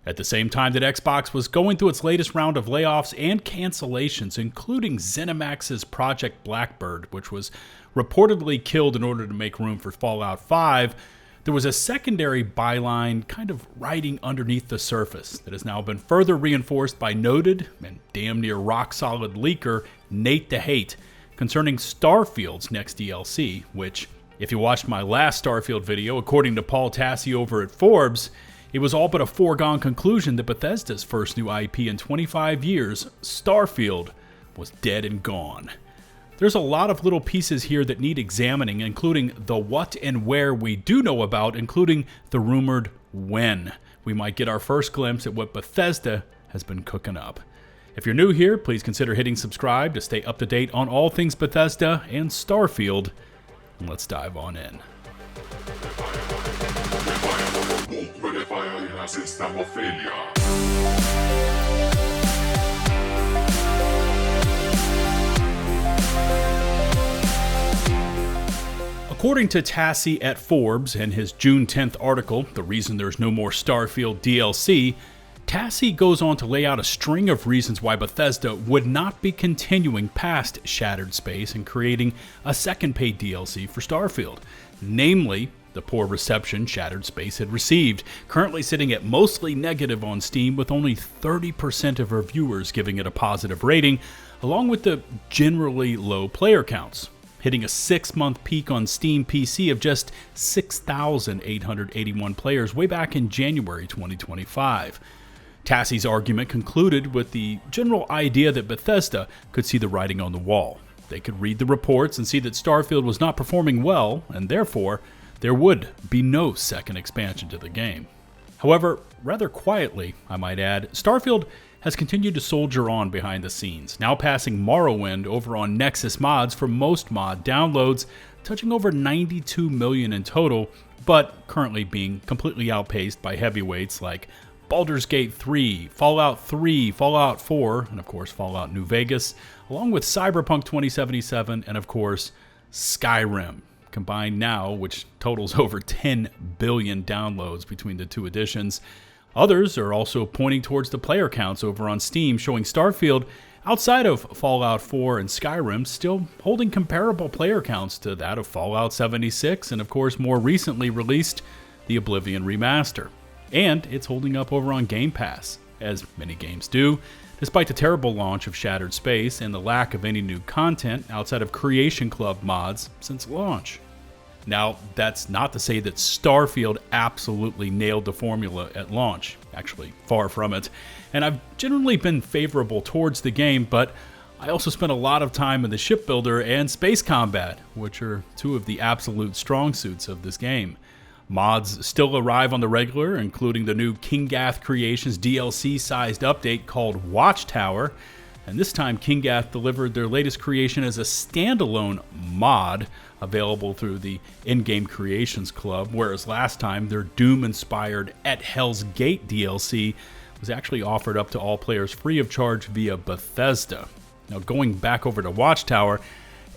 At the same time that Xbox was going through its latest round of layoffs and cancellations, including ZeniMax's Project Blackbird, which was reportedly killed in order to make room for Fallout 5, there was a secondary byline kind of riding underneath the surface that has now been further reinforced by noted and damn near rock-solid leaker NateTheHate concerning Starfield's next DLC, which, if you watched my last Starfield video, according to Paul Tassi over at Forbes, it was all but a foregone conclusion that Bethesda's first new IP in 25 years, Starfield, was dead and gone. There's a lot of little pieces here that need examining, including the what and where we do know about, including the rumored when we might get our first glimpse at what Bethesda has been cooking up. If you're new here, please consider hitting subscribe to stay up to date on all things Bethesda and Starfield. And let's dive on in. According to Tassi at Forbes and his June 10th article, The Reason There's No More Starfield DLC, Tassi goes on to lay out a string of reasons why Bethesda would not be continuing past Shattered Space and creating a second paid DLC for Starfield, namely the poor reception Shattered Space had received, currently sitting at mostly negative on Steam with only 30% of reviewers giving it a positive rating, along with the generally low player counts, hitting a 6-month peak on Steam PC of just 6,881 players way back in January 2025. Tassi's argument concluded with the general idea that Bethesda could see the writing on the wall. They could read the reports and see that Starfield was not performing well, and therefore, there would be no second expansion to the game. However, rather quietly, I might add, Starfield has continued to soldier on behind the scenes, now passing Morrowind over on Nexus mods for most mod downloads, touching over 92 million in total, but currently being completely outpaced by heavyweights like Baldur's Gate 3, Fallout 3, Fallout 4, and of course Fallout New Vegas, along with Cyberpunk 2077, and of course Skyrim, combined now, which totals over 10 billion downloads between the two editions. Others are also pointing towards the player counts over on Steam, showing Starfield, outside of Fallout 4 and Skyrim, still holding comparable player counts to that of Fallout 76, and of course more recently released the Oblivion remaster. And it's holding up over on Game Pass, as many games do, despite the terrible launch of Shattered Space and the lack of any new content outside of Creation Club mods since launch. Now, that's not to say that Starfield absolutely nailed the formula at launch. Actually, far from it. And I've generally been favorable towards the game, but I also spent a lot of time in the shipbuilder and space combat, which are two of the absolute strong suits of this game. Mods still arrive on the regular, including the new Kinggath Creations DLC-sized update called Watchtower, and this time Kinggath delivered their latest creation as a standalone mod available through the in-game Creations Club, whereas last time their Doom-inspired At Hell's Gate DLC was actually offered up to all players free of charge via Bethesda. Now going back over to Watchtower,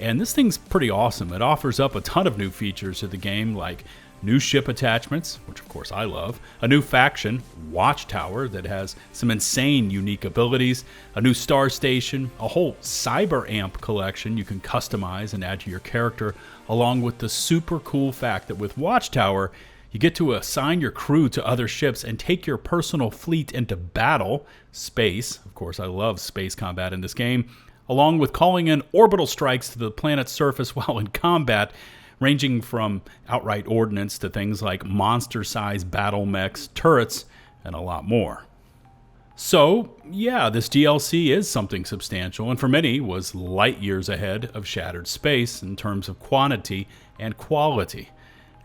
and this thing's pretty awesome. It offers up a ton of new features to the game, like new ship attachments, which of course I love, a new faction, Watchtower, that has some insane unique abilities, a new star station, a whole cyber amp collection you can customize and add to your character, along with the super cool fact that with Watchtower, you get to assign your crew to other ships and take your personal fleet into battle, space, of course I love space combat in this game, along with calling in orbital strikes to the planet's surface while in combat, ranging from outright ordnance to things like monster-sized battle mechs, turrets, and a lot more. So, yeah, this DLC is something substantial, and for many was light years ahead of Shattered Space in terms of quantity and quality.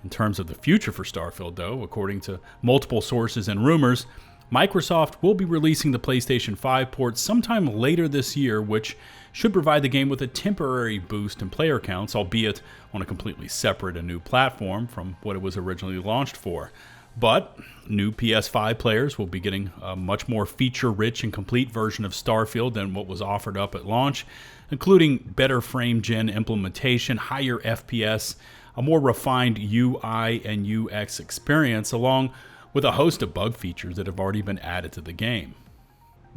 In terms of the future for Starfield, though, according to multiple sources and rumors, Microsoft will be releasing the PlayStation 5 port sometime later this year, which should provide the game with a temporary boost in player counts, albeit on a completely separate and new platform from what it was originally launched for. But new PS5 players will be getting a much more feature-rich and complete version of Starfield than what was offered up at launch, including better frame-gen implementation, higher FPS, a more refined UI and UX experience, along with a host of bug features that have already been added to the game.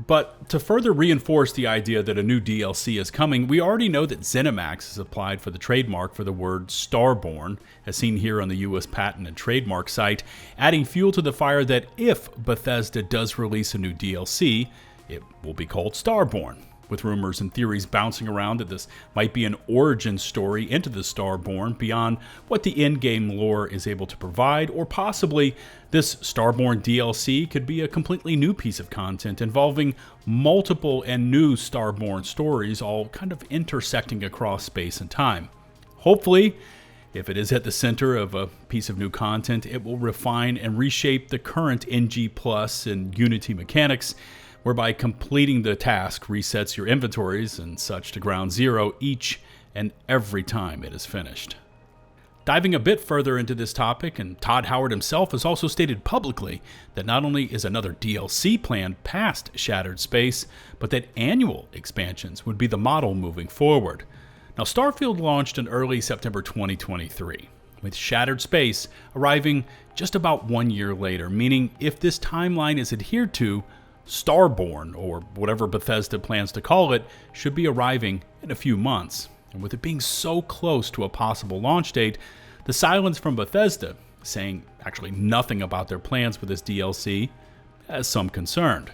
But to further reinforce the idea that a new DLC is coming, we already know that ZeniMax has applied for the trademark for the word Starborn, as seen here on the US Patent and Trademark site, adding fuel to the fire that if Bethesda does release a new DLC, it will be called Starborn, with rumors and theories bouncing around that this might be an origin story into the Starborn beyond what the in-game lore is able to provide, or possibly this Starborn DLC could be a completely new piece of content involving multiple and new Starborn stories, all kind of intersecting across space and time. Hopefully, if it is at the center of a piece of new content, it will refine and reshape the current NG Plus and Unity mechanics, whereby completing the task resets your inventories and such to ground zero each and every time it is finished. Diving a bit further into this topic, and Todd Howard himself has also stated publicly that not only is another DLC planned past Shattered Space, but that annual expansions would be the model moving forward. Now, Starfield launched in early September 2023, with Shattered Space arriving just about 1 year later, meaning if this timeline is adhered to, Starborn, or whatever Bethesda plans to call it, should be arriving in a few months. And with it being so close to a possible launch date, the silence from Bethesda, saying actually nothing about their plans for this DLC, has some concerned.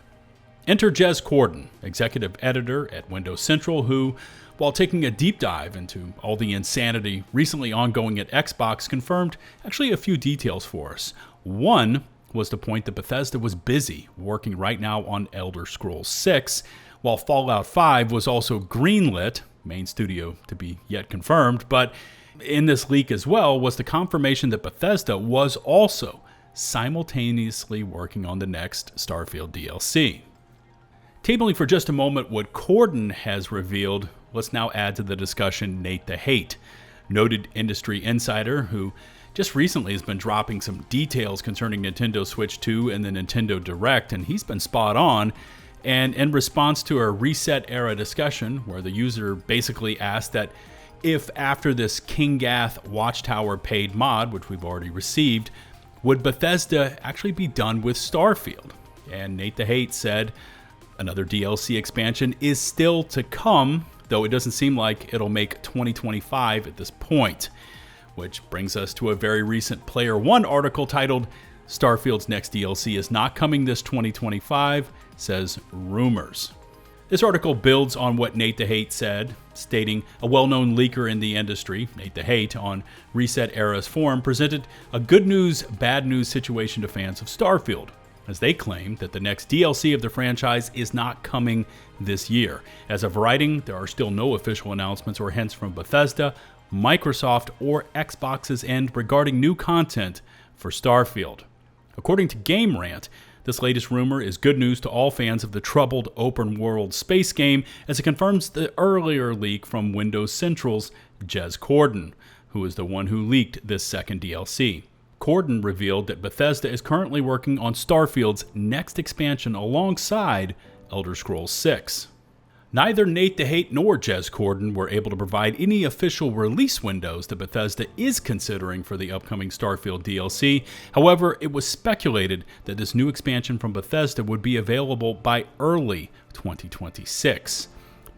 Enter Jez Corden, executive editor at Windows Central, who, while taking a deep dive into all the insanity recently ongoing at Xbox, confirmed actually a few details for us. One was the point that Bethesda was busy working right now on Elder Scrolls 6, while Fallout 5 was also greenlit, main studio to be yet confirmed, but in this leak as well was the confirmation that Bethesda was also simultaneously working on the next Starfield DLC. Tabling for just a moment what Corden has revealed, let's now add to the discussion NateTheHate, noted industry insider who just recently has been dropping some details concerning Nintendo Switch 2 and the Nintendo Direct, and he's been spot on. And in response to a reset era discussion where the user basically asked that if after this Kinggath Watchtower paid mod, which we've already received, would Bethesda actually be done with Starfield? And NateTheHate said another DLC expansion is still to come, though it doesn't seem like it'll make 2025 at this point. Which brings us to a very recent Player One article titled, Starfield's next DLC is not coming this 2025, says rumors. This article builds on what NateTheHate said, stating a well-known leaker in the industry, NateTheHate, on Reset Era's forum, presented a good news, bad news situation to fans of Starfield, as they claim that the next DLC of the franchise is not coming this year. As of writing, there are still no official announcements or hints from Bethesda, Microsoft, or Xbox's end regarding new content for Starfield. According to Game Rant, this latest rumor is good news to all fans of the troubled open-world space game, as it confirms the earlier leak from Windows Central's Jez Corden, who is the one who leaked this second DLC. Corden revealed that Bethesda is currently working on Starfield's next expansion alongside Elder Scrolls 6. Neither NateTheHate nor Jez Corden were able to provide any official release windows that Bethesda is considering for the upcoming Starfield DLC. However, it was speculated that this new expansion from Bethesda would be available by early 2026.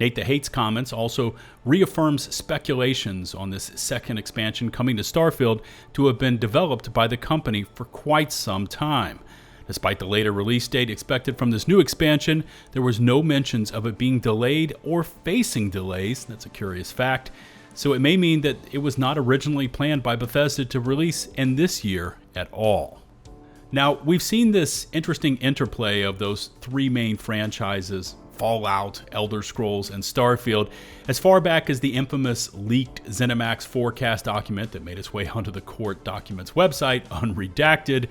NateTheHate's comments also reaffirms speculations on this second expansion coming to Starfield to have been developed by the company for quite some time. Despite the later release date expected from this new expansion, there was no mentions of it being delayed or facing delays. That's a curious fact. So it may mean that it was not originally planned by Bethesda to release in this year at all. Now, we've seen this interesting interplay of those three main franchises, Fallout, Elder Scrolls, and Starfield, as far back as the infamous leaked ZeniMax forecast document that made its way onto the court documents website, unredacted.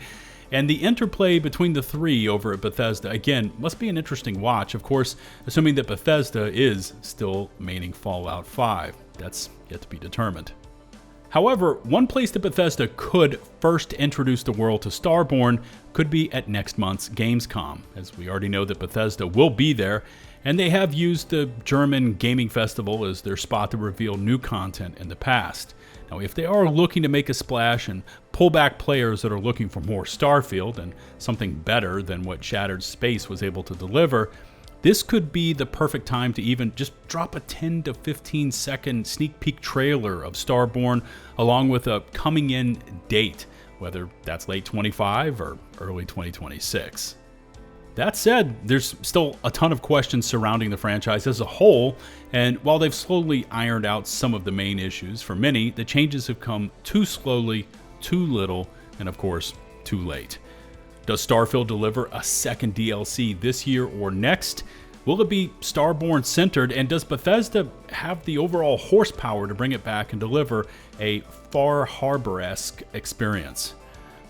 And the interplay between the three over at Bethesda, again, must be an interesting watch, of course, assuming that Bethesda is still maining Fallout 5. That's yet to be determined. However, one place that Bethesda could first introduce the world to Starborn could be at next month's Gamescom, as we already know that Bethesda will be there, and they have used the German gaming festival as their spot to reveal new content in the past. Now, if they are looking to make a splash and pull back players that are looking for more Starfield and something better than what Shattered Space was able to deliver, this could be the perfect time to even just drop a 10 to 15 second sneak peek trailer of Starborn along with a coming in date, whether that's late 25 or early 2026. That said, there's still a ton of questions surrounding the franchise as a whole, and while they've slowly ironed out some of the main issues, for many, the changes have come too slowly, too little, and of course, too late. Does Starfield deliver a second DLC this year or next? Will it be Starborn centered, and does Bethesda have the overall horsepower to bring it back and deliver a Far Harbor-esque experience?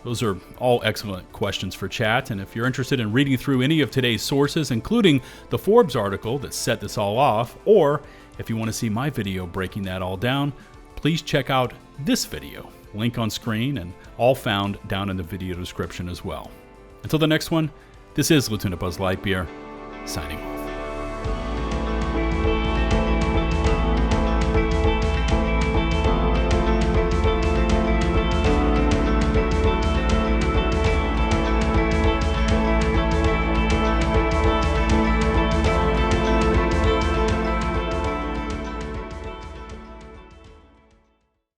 Those are all excellent questions for chat, and if you're interested in reading through any of today's sources, including the Forbes article that set this all off, or if you want to see my video breaking that all down, please check out this video. Link on screen and all found down in the video description as well. Until the next one, this is LtBuzzLitebeer, signing off.